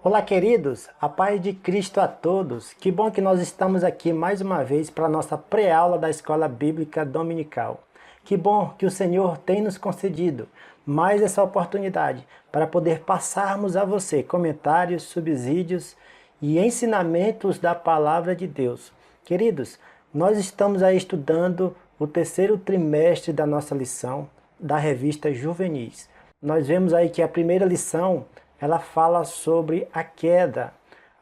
Olá, queridos, a paz de Cristo a todos. Que bom que nós estamos aqui mais uma vez para a nossa pré-aula da Escola Bíblica Dominical. Que bom que o Senhor tem nos concedido mais essa oportunidade para poder passarmos a você comentários, subsídios e ensinamentos da Palavra de Deus. Queridos, nós estamos aí estudando o terceiro trimestre da nossa lição da revista Juvenis. Nós vemos aí que a primeira lição ela fala sobre a queda.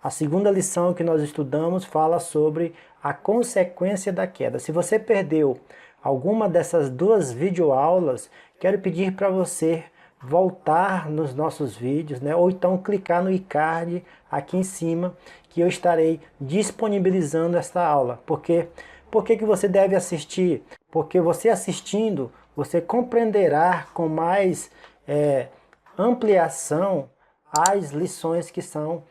A segunda lição que nós estudamos fala sobre a consequência da queda. Se você perdeu alguma dessas duas videoaulas, quero pedir para você voltar nos nossos vídeos, né? Ou então clicar no iCard aqui em cima, que eu estarei disponibilizando esta aula. Por que você deve assistir? Porque você assistindo, você compreenderá com mais ampliação as lições que são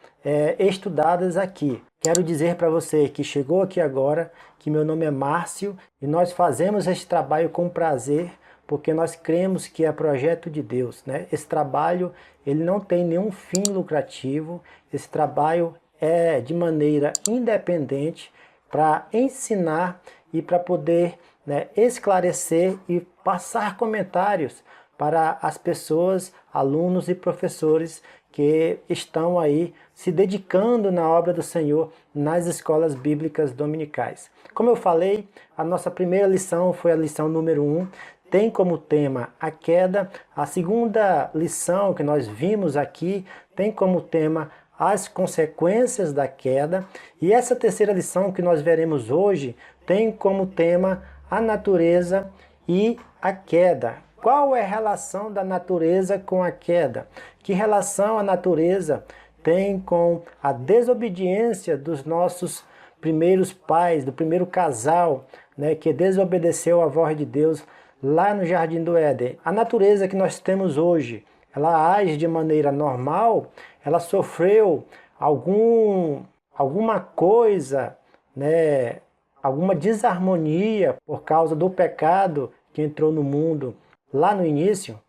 estudadas aqui. Quero dizer para você que chegou aqui agora, que meu nome é Márcio e nós fazemos esse trabalho com prazer, porque nós cremos que é projeto de Deus, né? Esse trabalho ele não tem nenhum fim lucrativo, esse trabalho é de maneira independente para ensinar e para poder, né, esclarecer e passar comentários para as pessoas, alunos e professores que estão aí se dedicando na obra do Senhor nas escolas bíblicas dominicais. Como eu falei, a nossa primeira lição foi a lição número 1, tem como tema a queda. A segunda lição que nós vimos aqui tem como tema as consequências da queda. E essa terceira lição que nós veremos hoje tem como tema a natureza e a queda. Qual é a relação da natureza com a queda? Que relação a natureza tem com a desobediência dos nossos primeiros pais, do primeiro casal, né, que desobedeceu à voz de Deus lá no Jardim do Éden? A natureza que nós temos hoje, ela age de maneira normal? Ela sofreu alguma coisa, né, alguma desarmonia por causa do pecado que entrou no mundo lá no início?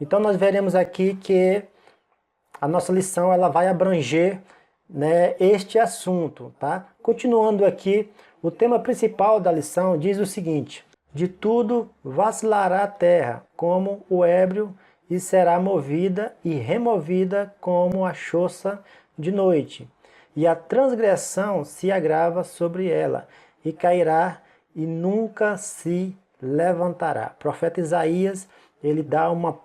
Então nós veremos aqui que a nossa lição ela vai abranger, né, este assunto, tá? Continuando aqui, o tema principal da lição diz o seguinte: de tudo vacilará a terra, como o ébrio, e será movida e removida como a choça de noite. E a transgressão se agrava sobre ela, e cairá e nunca se levantará. O profeta Isaías, ele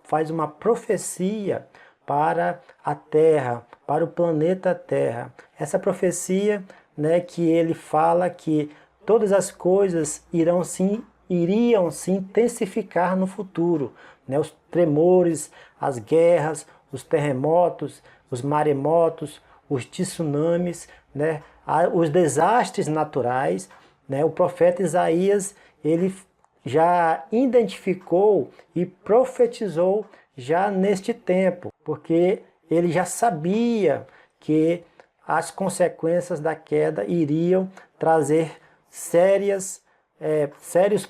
faz uma profecia para a Terra, para o planeta Terra. Essa profecia, né, que ele fala que todas as coisas iriam se intensificar no futuro, né? Os tremores, as guerras, os terremotos, os maremotos, os tsunamis, né? Os desastres naturais, né? O profeta Isaías, ele já identificou e profetizou já neste tempo, porque ele já sabia que as consequências da queda iriam trazer sérios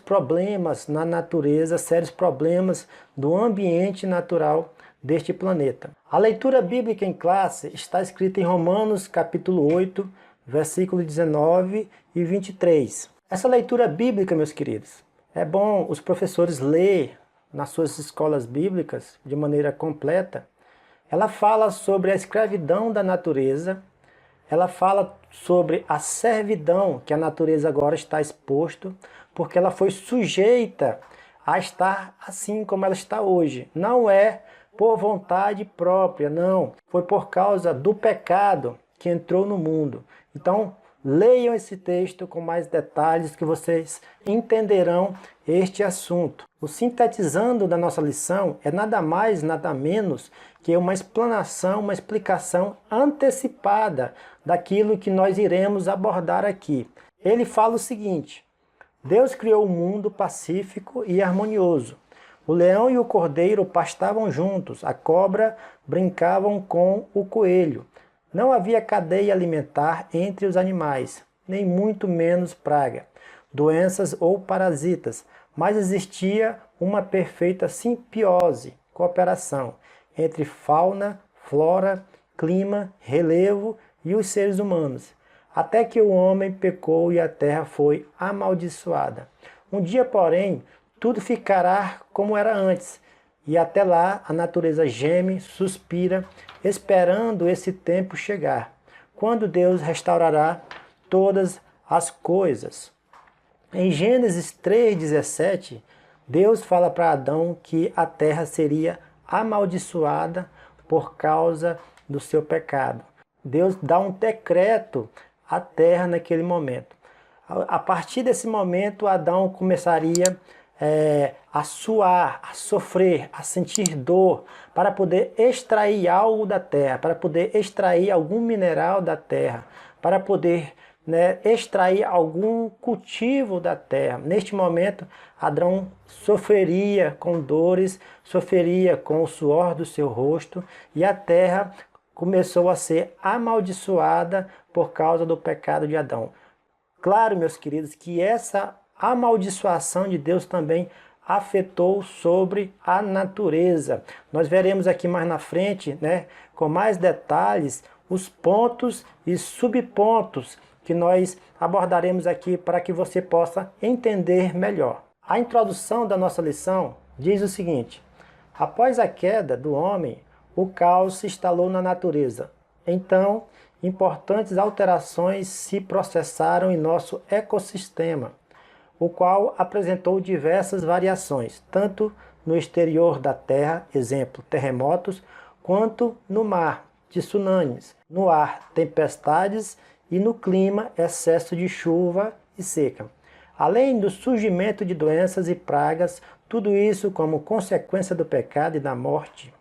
problemas na natureza, sérios problemas do ambiente natural deste planeta. A leitura bíblica em classe está escrita em Romanos capítulo 8, versículo 19 e 23. Essa leitura bíblica, meus queridos, é bom os professores ler nas suas escolas bíblicas de maneira completa. Ela fala sobre a escravidão da natureza, ela fala sobre a servidão que a natureza agora está exposta, porque ela foi sujeita a estar assim como ela está hoje. Não é por vontade própria, não. Foi por causa do pecado que entrou no mundo. Então, leiam esse texto com mais detalhes que vocês entenderão este assunto. O sintetizando da nossa lição é nada mais, nada menos que uma explanação, uma explicação antecipada daquilo que nós iremos abordar aqui. Ele fala o seguinte: Deus criou o mundo pacífico e harmonioso. O leão e o cordeiro pastavam juntos, a cobra brincavam com o coelho. Não havia cadeia alimentar entre os animais, nem muito menos praga, doenças ou parasitas, mas existia uma perfeita simbiose, cooperação, entre fauna, flora clima, relevo e os seres humanos, até que o homem pecou e a terra foi amaldiçoada. Um dia, porém, tudo ficará como era antes, e até lá a natureza geme, suspira, esperando esse tempo chegar, quando Deus restaurará todas as coisas. Em Gênesis 3,17, Deus fala para Adão que a terra seria amaldiçoada por causa do seu pecado. Deus dá um decreto à terra naquele momento. A partir desse momento, Adão começaria a suar, a sofrer, a sentir dor, para poder extrair algo da terra, para poder extrair algum mineral da terra, para poder extrair algum cultivo da terra. Neste momento, Adão sofreria com dores, sofreria com o suor do seu rosto, e a terra começou a ser amaldiçoada por causa do pecado de Adão. Claro, meus queridos, que essa amaldiçoação de Deus também afetou sobre a natureza. Nós veremos aqui mais na frente, com mais detalhes, os pontos e subpontos que nós abordaremos aqui para que você possa entender melhor. A introdução da nossa lição diz o seguinte: após a queda do homem, o caos se instalou na natureza. Então, importantes alterações se processaram em nosso ecossistema, o qual apresentou diversas variações, tanto no exterior da Terra, exemplo, terremotos, quanto no mar, tsunamis, no ar, tempestades, e no clima, excesso de chuva e seca. Além do surgimento de doenças e pragas, tudo isso como consequência do pecado e da morte.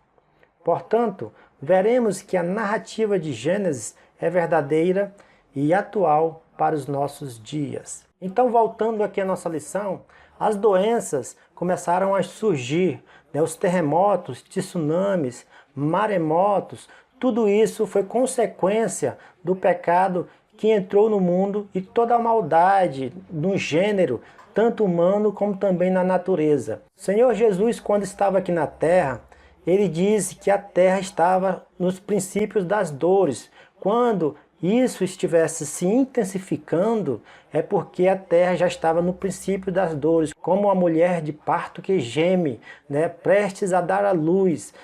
Portanto, veremos que a narrativa de Gênesis é verdadeira e atual para os nossos dias. Então, voltando aqui à nossa lição, as doenças começaram a surgir, os terremotos, tsunamis, maremotos, tudo isso foi consequência do pecado que entrou no mundo e toda a maldade no gênero, tanto humano como também na natureza. O Senhor Jesus, quando estava aqui na terra, ele disse que a terra estava nos princípios das dores. Quando isso estivesse se intensificando, é porque a terra já estava no princípio das dores, como uma mulher de parto que geme, prestes a dar a luz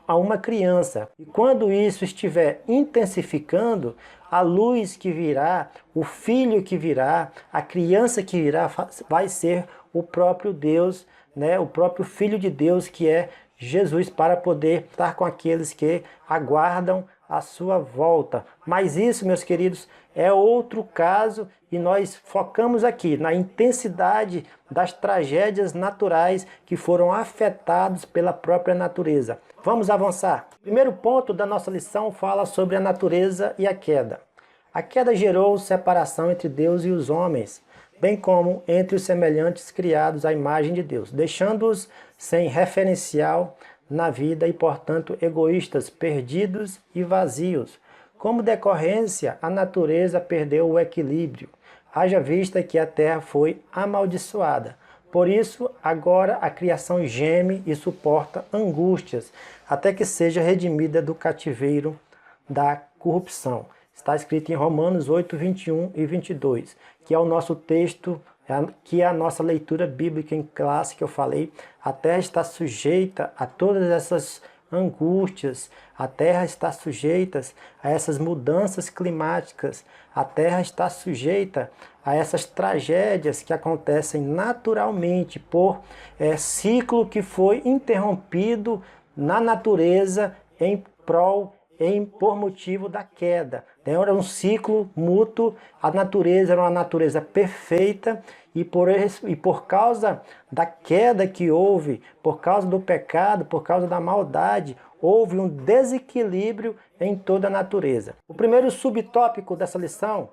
a uma criança. E quando isso estiver intensificando, a luz que virá, o filho que virá, a criança que virá, vai ser o próprio Deus, o próprio Filho de Deus, que é Jesus, para poder estar com aqueles que aguardam a sua volta. Mas isso, meus queridos, é outro caso, e nós focamos aqui na intensidade das tragédias naturais que foram afetados pela própria natureza. Vamos avançar. O primeiro ponto da nossa lição fala sobre a natureza e a queda. A queda gerou separação entre Deus e os homens, bem como entre os semelhantes criados à imagem de Deus, deixando-os sem referencial na vida e, portanto, egoístas, perdidos e vazios. Como decorrência, a natureza perdeu o equilíbrio, haja vista que a terra foi amaldiçoada. Por isso, agora a criação geme e suporta angústias, até que seja redimida do cativeiro da corrupção. Está escrito em Romanos 8, 21 e 22, que é o nosso texto, que é a nossa leitura bíblica em classe que eu falei. A terra está sujeita a todas essas angústias, a terra está sujeita a essas mudanças climáticas, a terra está sujeita a essas tragédias que acontecem naturalmente por ciclo que foi interrompido na natureza por motivo da queda. Era um ciclo mútuo, a natureza era uma natureza perfeita, e por causa da queda que houve, por causa do pecado, por causa da maldade, houve um desequilíbrio em toda a natureza. O primeiro subtópico dessa lição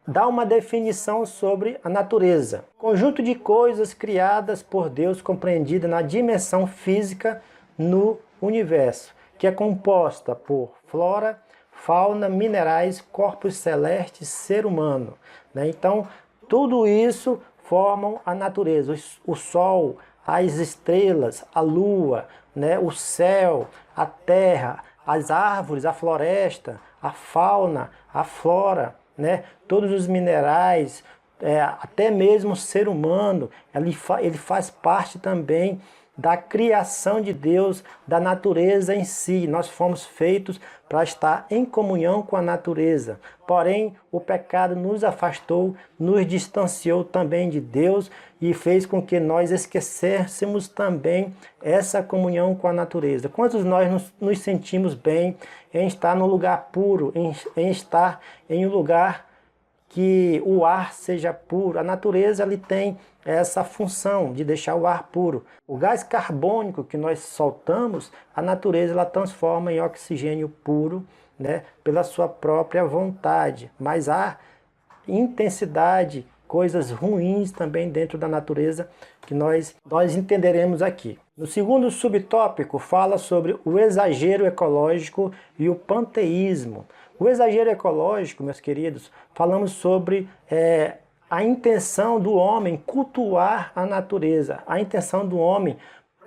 dá uma definição sobre a natureza. Conjunto de coisas criadas por Deus, compreendida na dimensão física no universo, que é composta por flora, fauna, minerais, corpos celestes, ser humano. Então, tudo isso formam a natureza. O sol, as estrelas, a lua, o céu, a terra, as árvores, a floresta, a fauna, a flora, né? Todos os minerais, até mesmo o ser humano, ele faz parte também da criação de Deus, da natureza em si. Nós fomos feitos para estar em comunhão com a natureza. Porém, o pecado nos afastou, nos distanciou também de Deus e fez com que nós esquecêssemos também essa comunhão com a natureza. Quantos nós nos sentimos bem em estar no lugar puro, em estar em um lugar que o ar seja puro? A natureza ele tem essa função de deixar o ar puro. O gás carbônico que nós soltamos, a natureza ela transforma em oxigênio puro, né, pela sua própria vontade. Mas há intensidade, coisas ruins também dentro da natureza que nós entenderemos aqui. No segundo subtópico fala sobre o exagero ecológico e o panteísmo. O exagero ecológico, meus queridos, falamos sobre a intenção do homem cultuar a natureza, a intenção do homem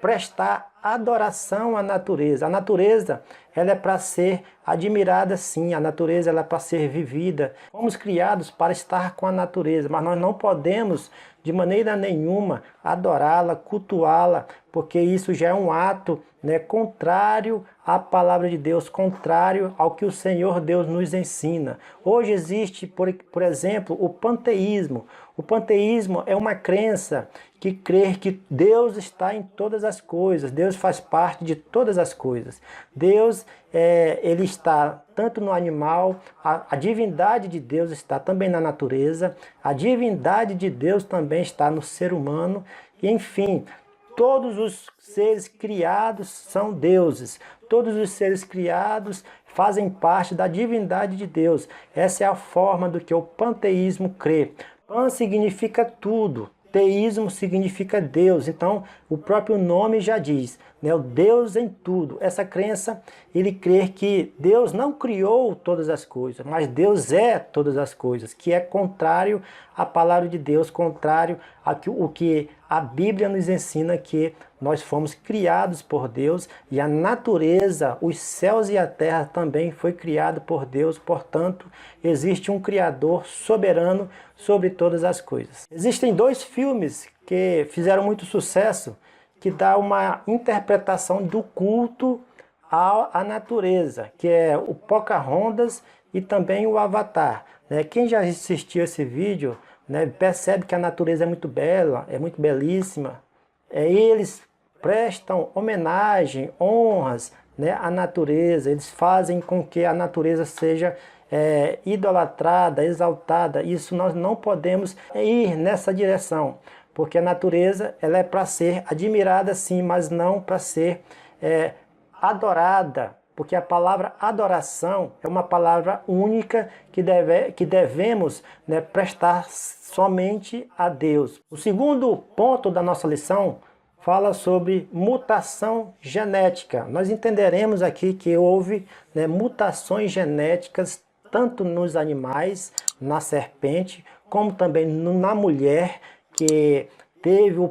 prestar adoração à natureza. A natureza ela é para ser admirada, sim, a natureza ela é para ser vivida. Fomos criados para estar com a natureza, mas nós não podemos de maneira nenhuma adorá-la, cultuá-la, porque isso já é um ato, né, contrário à palavra de Deus, contrário ao que o Senhor Deus nos ensina. Hoje existe, por exemplo, o panteísmo. O panteísmo é uma crença que crê que Deus está em todas as coisas, Deus faz parte de todas as coisas. Deus, ele está tanto no animal, a divindade de Deus está também na natureza, a divindade de Deus também está no ser humano, e enfim, todos os seres criados são deuses, todos os seres criados fazem parte da divindade de Deus. Essa é a forma do que o panteísmo crê. Pan significa tudo, teísmo significa Deus, então o próprio nome já diz, né, o Deus em tudo. Essa crença, ele crê que Deus não criou todas as coisas, mas Deus é todas as coisas, que é contrário à palavra de Deus, contrário ao que a Bíblia nos ensina, que nós fomos criados por Deus e a natureza, os céus e a terra também foi criado por Deus, portanto, existe um Criador soberano sobre todas as coisas. Existem dois filmes que fizeram muito sucesso, que dá uma interpretação do culto à natureza, que é o Pocahontas e também o Avatar. Quem já assistiu esse vídeo, né, percebe que a natureza é muito bela, é muito belíssima. Eles prestam homenagem, honras, né, à natureza, eles fazem com que a natureza seja idolatrada, exaltada. Isso nós não podemos ir nessa direção, porque a natureza ela é para ser admirada sim, mas não para ser adorada, porque a palavra adoração é uma palavra única que devemos, né, prestar somente a Deus. O segundo ponto da nossa lição fala sobre mutação genética. Nós entenderemos aqui que houve, né, mutações genéticas tanto nos animais, na serpente, como também na mulher, que teve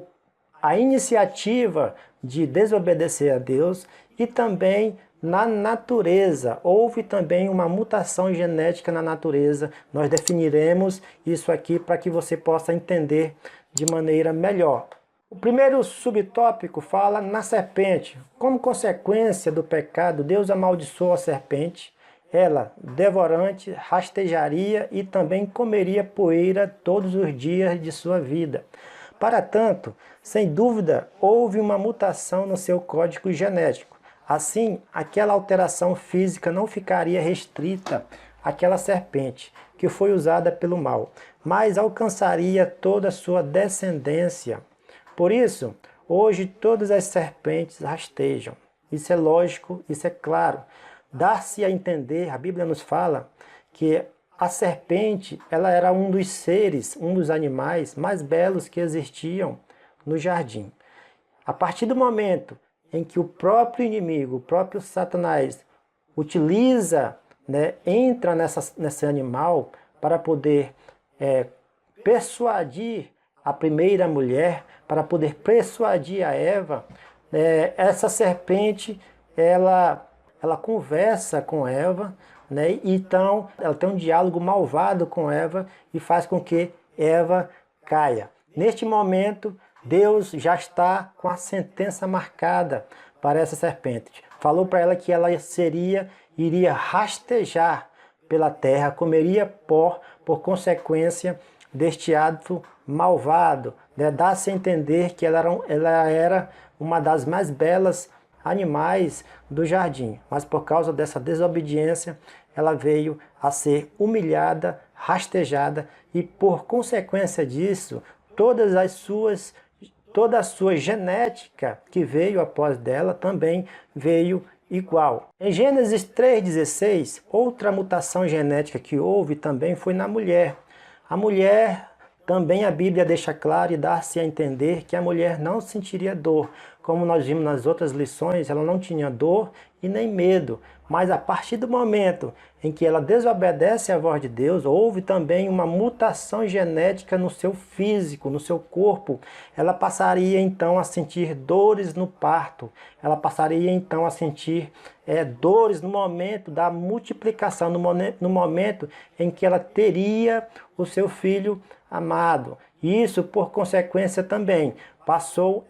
a iniciativa de desobedecer a Deus, e também na natureza. Houve também uma mutação genética na natureza. Nós definiremos isso aqui para que você possa entender de maneira melhor. O primeiro subtópico fala na serpente. Como consequência do pecado, Deus amaldiçoou a serpente. Ela, devorante, rastejaria e também comeria poeira todos os dias de sua vida. Para tanto, sem dúvida, houve uma mutação no seu código genético. Assim, aquela alteração física não ficaria restrita àquela serpente que foi usada pelo mal, mas alcançaria toda a sua descendência. Por isso, hoje todas as serpentes rastejam. Isso é lógico, isso é claro. Dá-se a entender, a Bíblia nos fala, que a serpente ela era um dos seres, um dos animais mais belos que existiam no jardim. A partir do momento em que o próprio inimigo, o próprio Satanás, utiliza, né, entra nesse animal para poder persuadir a primeira mulher, para poder persuadir a Eva, essa serpente, ela ela conversa com Eva, né? Então ela tem um diálogo malvado com Eva e faz com que Eva caia. Neste momento, Deus já está com a sentença marcada para essa serpente. Falou para ela que ela iria rastejar pela terra, comeria pó por consequência deste ato malvado, né? Dá-se a entender que ela era uma das mais belas animais do jardim, mas por causa dessa desobediência, ela veio a ser humilhada, rastejada e por consequência disso, toda a sua genética que veio após dela também veio igual. Em Gênesis 3,16, outra mutação genética que houve também foi na mulher. A mulher, também a Bíblia deixa claro e dá-se a entender que a mulher não sentiria dor. Como nós vimos nas outras lições, ela não tinha dor e nem medo. Mas a partir do momento em que ela desobedece à voz de Deus, houve também uma mutação genética no seu físico, no seu corpo. Ela passaria então a sentir dores no parto. Ela passaria então a sentir dores no momento da multiplicação, no momento em que ela teria o seu filho amado. Isso, por consequência, também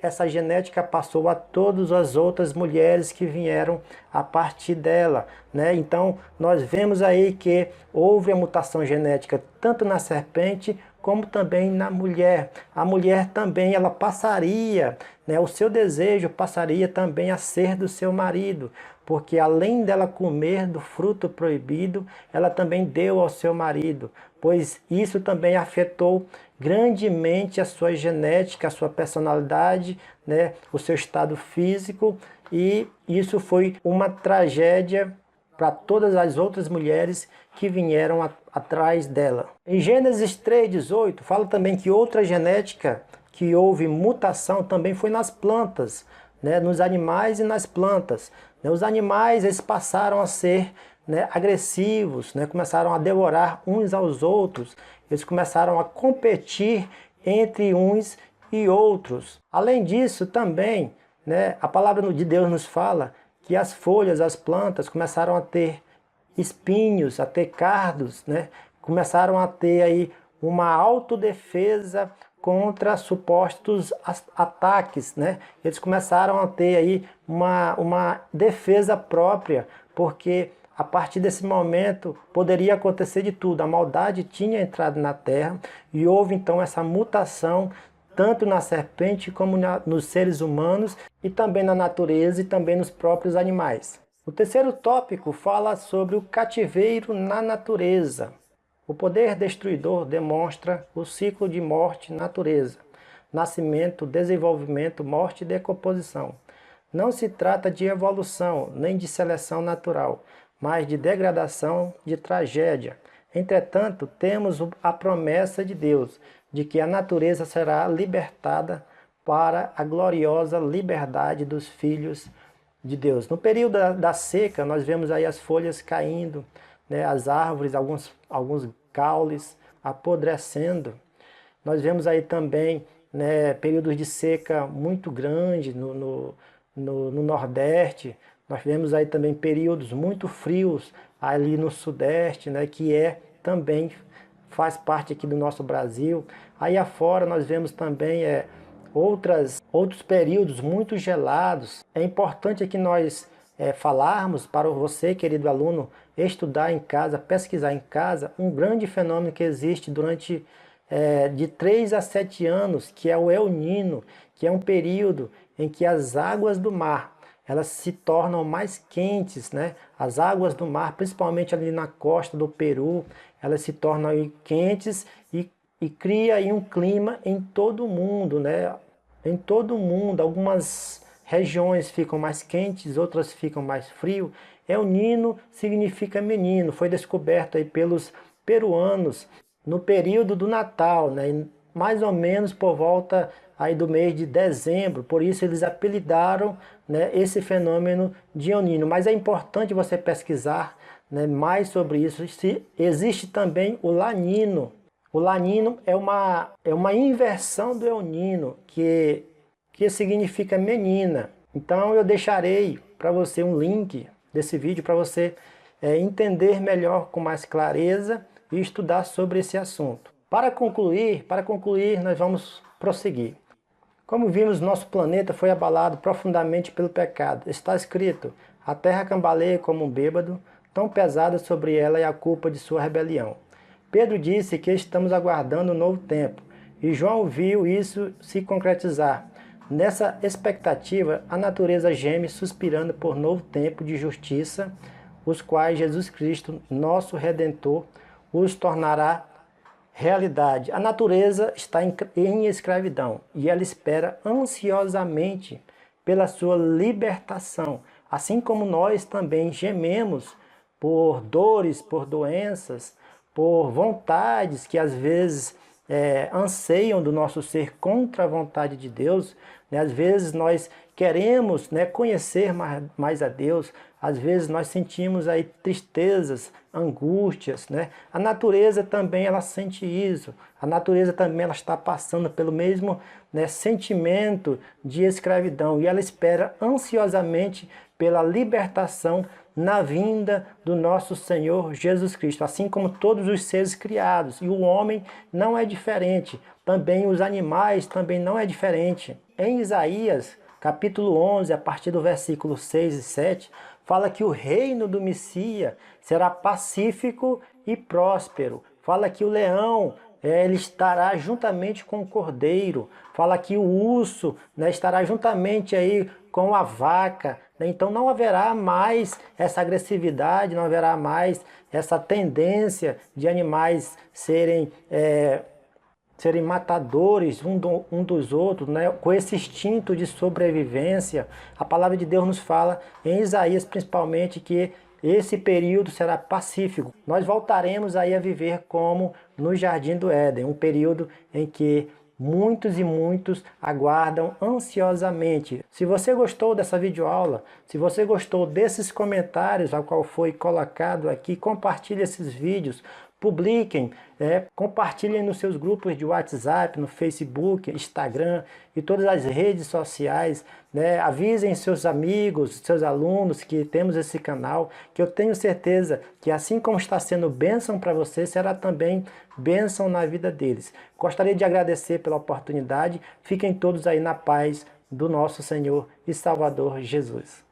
essa genética passou a todas as outras mulheres que vieram a partir dela, né? Então, nós vemos aí que houve a mutação genética tanto na serpente como também na mulher. A mulher também, ela passaria, né? O seu desejo passaria também a ser do seu marido, porque além dela comer do fruto proibido, ela também deu ao seu marido, pois isso também afetou grandemente a sua genética, a sua personalidade, né, o seu estado físico, e isso foi uma tragédia para todas as outras mulheres que vieram atrás dela. Em Gênesis 3,18 fala também que outra genética que houve mutação também foi nas plantas, né, nos animais e nas plantas. Os animais, eles passaram a ser, né, agressivos, né, começaram a devorar uns aos outros, eles começaram a competir entre uns e outros. Além disso, também, né, a palavra de Deus nos fala que as folhas, as plantas começaram a ter espinhos, a ter cardos, né, começaram a ter aí uma autodefesa contra supostos ataques, né? Eles começaram a ter aí uma defesa própria, porque a partir desse momento poderia acontecer de tudo. A maldade tinha entrado na terra e houve então essa mutação tanto na serpente como nos seres humanos e também na natureza e também nos próprios animais. O terceiro tópico fala sobre o cativeiro na natureza. O poder destruidor demonstra o ciclo de morte e natureza, nascimento, desenvolvimento, morte e decomposição. Não se trata de evolução, nem de seleção natural, mas de degradação, de tragédia. Entretanto, temos a promessa de Deus, de que a natureza será libertada para a gloriosa liberdade dos filhos de Deus. No período da seca, nós vemos aí as folhas caindo, né, as árvores, alguns caules apodrecendo. Nós vemos aí também, né, períodos de seca muito grande no Nordeste. Nós vemos aí também períodos muito frios ali no Sudeste, né, que também faz parte aqui do nosso Brasil. Aí afora nós vemos também outros períodos muito gelados. É importante que nós falarmos para você, querido aluno, estudar em casa, pesquisar em casa, um grande fenômeno que existe durante de 3 a 7 anos, que é o El Niño, que é um período em que as águas do mar elas se tornam mais quentes, né? As águas do mar, principalmente ali na costa do Peru, elas se tornam aí quentes e cria aí um clima em todo o mundo, né? Em todo o mundo, algumas regiões ficam mais quentes, outras ficam mais frio. El Niño significa menino, foi descoberto aí pelos peruanos no período do Natal, né? Mais ou menos por volta aí do mês de dezembro, por isso eles apelidaram, né, esse fenômeno de El Niño. Mas é importante você pesquisar, né, mais sobre isso. Existe também o La Niña. O La Niña é uma inversão do El Niño, que significa menina. Então eu deixarei para você um link desse vídeo para você entender melhor com mais clareza e estudar sobre esse assunto. Para concluir, nós vamos prosseguir. Como vimos, nosso planeta foi abalado profundamente pelo pecado. Está escrito: a terra cambaleia como um bêbado, tão pesada sobre ela é a culpa de sua rebelião. Pedro disse que estamos aguardando um novo tempo, e João viu isso se concretizar. Nessa expectativa, a natureza geme suspirando por novo tempo de justiça, os quais Jesus Cristo, nosso Redentor, os tornará realidade. A natureza está em escravidão e ela espera ansiosamente pela sua libertação, assim como nós também gememos por dores, por doenças, por vontades que às vezes anseiam do nosso ser contra a vontade de Deus. Né? Às vezes nós queremos, né, conhecer mais a Deus, às vezes nós sentimos aí tristezas, angústias, né? A natureza também ela sente isso, a natureza também ela está passando pelo mesmo, né, sentimento de escravidão e ela espera ansiosamente pela libertação na vinda do nosso Senhor Jesus Cristo, assim como todos os seres criados, e o homem não é diferente, também os animais também não é diferente. Em Isaías, capítulo 11, a partir do versículo 6 e 7, fala que o reino do Messias será pacífico e próspero. Fala que o leão ele estará juntamente com o cordeiro. Fala que o urso, né, estará juntamente aí com a vaca. Né? Então não haverá mais essa agressividade, não haverá mais essa tendência de animais serem matadores um dos outros, né? Com esse instinto de sobrevivência. A palavra de Deus nos fala, em Isaías principalmente, que esse período será pacífico. Nós voltaremos aí a viver como no Jardim do Éden, um período em que muitos e muitos aguardam ansiosamente. Se você gostou dessa videoaula, se você gostou desses comentários ao qual foi colocado aqui, compartilhe esses vídeos, publiquem, compartilhem nos seus grupos de WhatsApp, no Facebook, Instagram e todas as redes sociais, né? Avisem seus amigos, seus alunos que temos esse canal, que eu tenho certeza que assim como está sendo bênção para você, será também bênção na vida deles. Gostaria de agradecer pela oportunidade, fiquem todos aí na paz do nosso Senhor e Salvador Jesus.